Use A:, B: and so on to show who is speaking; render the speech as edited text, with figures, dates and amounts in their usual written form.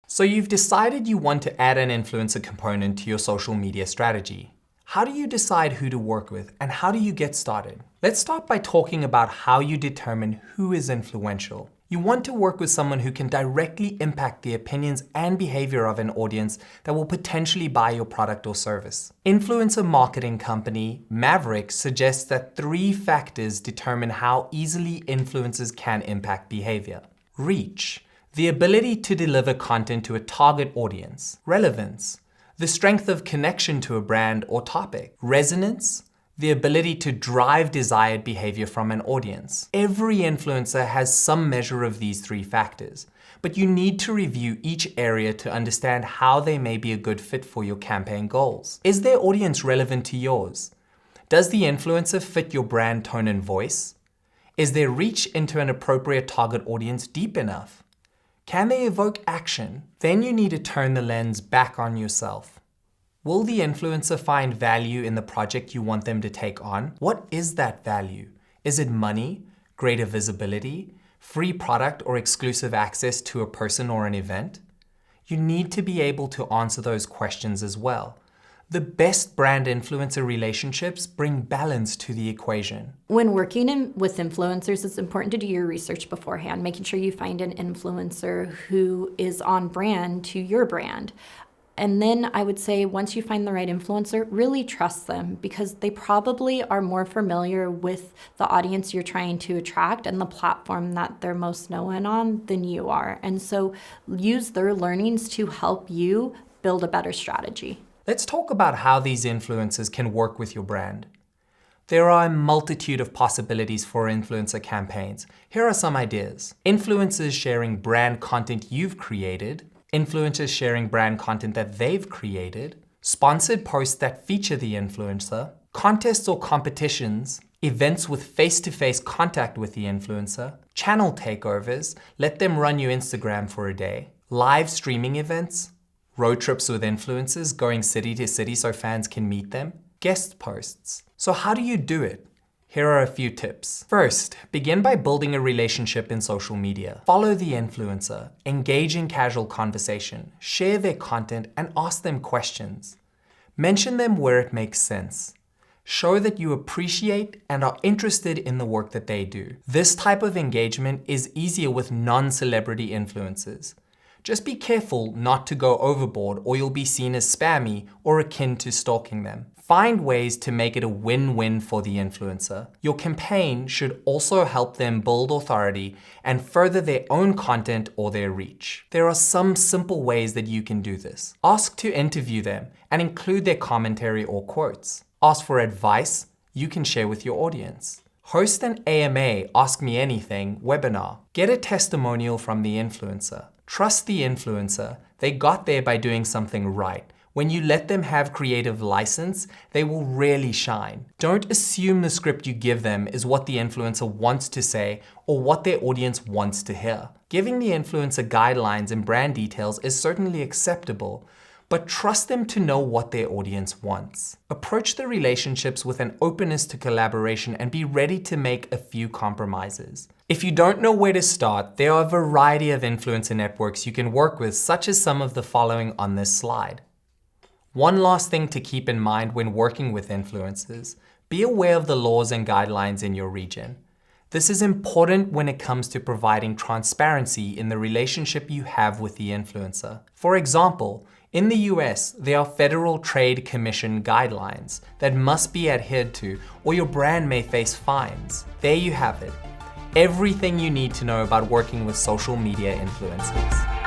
A: So you've decided you want to add an influencer component to your social media strategy. How do you decide who to work with, and how do you get started? Let's start by talking about how you determine who is influential. You want to work with someone who can directly impact the opinions and behavior of an audience that will potentially buy your product or service. Influencer marketing company Maverick suggests that 3 factors determine how easily influencers can impact behavior. Reach, the ability to deliver content to a target audience. Relevance, the strength of connection to a brand or topic. Resonance, the ability to drive desired behavior from an audience. Every influencer has some measure of these 3 factors, but you need to review each area to understand how they may be a good fit for your campaign goals. Is their audience relevant to yours? Does the influencer fit your brand tone and voice? Is their reach into an appropriate target audience deep enough? Can they evoke action? Then you need to turn the lens back on yourself. Will the influencer find value in the project you want them to take on? What is that value? Is it money, greater visibility, free product, or exclusive access to a person or an event? You need to be able to answer those questions as well. The best brand influencer relationships bring balance to the equation.
B: When working with influencers, it's important to do your research beforehand, making sure you find an influencer who is on brand to your brand. And then I would say once you find the right influencer, really trust them because they probably are more familiar with the audience you're trying to attract and the platform that they're most known on than you are. And so use their learnings to help you build a better strategy.
A: Let's talk about how these influencers can work with your brand. There are a multitude of possibilities for influencer campaigns. Here are some ideas. Influencers sharing brand content you've created, influencers sharing brand content that they've created, sponsored posts that feature the influencer, contests or competitions, events with face-to-face contact with the influencer, channel takeovers, let them run your Instagram for a day, live streaming events, road trips with influencers, going city to city so fans can meet them, guest posts. So how do you do it? Here are a few tips. First, begin by building a relationship in social media. Follow the influencer, engage in casual conversation, share their content, and ask them questions. Mention them where it makes sense. Show that you appreciate and are interested in the work that they do. This type of engagement is easier with non-celebrity influencers. Just be careful not to go overboard or you'll be seen as spammy or akin to stalking them. Find ways to make it a win-win for the influencer. Your campaign should also help them build authority and further their own content or their reach. There are some simple ways that you can do this. Ask to interview them and include their commentary or quotes. Ask for advice you can share with your audience. Host an AMA, Ask Me Anything webinar. Get a testimonial from the influencer. Trust the influencer. They got there by doing something right. When you let them have creative license, they will really shine. Don't assume the script you give them is what the influencer wants to say or what their audience wants to hear. Giving the influencer guidelines and brand details is certainly acceptable, but trust them to know what their audience wants. Approach the relationships with an openness to collaboration and be ready to make a few compromises. If you don't know where to start, there are a variety of influencer networks you can work with, such as some of the following on this slide. One last thing to keep in mind when working with influencers, be aware of the laws and guidelines in your region. This is important when it comes to providing transparency in the relationship you have with the influencer. For example, in the US, there are Federal Trade Commission guidelines that must be adhered to or your brand may face fines. There you have it. Everything you need to know about working with social media influencers.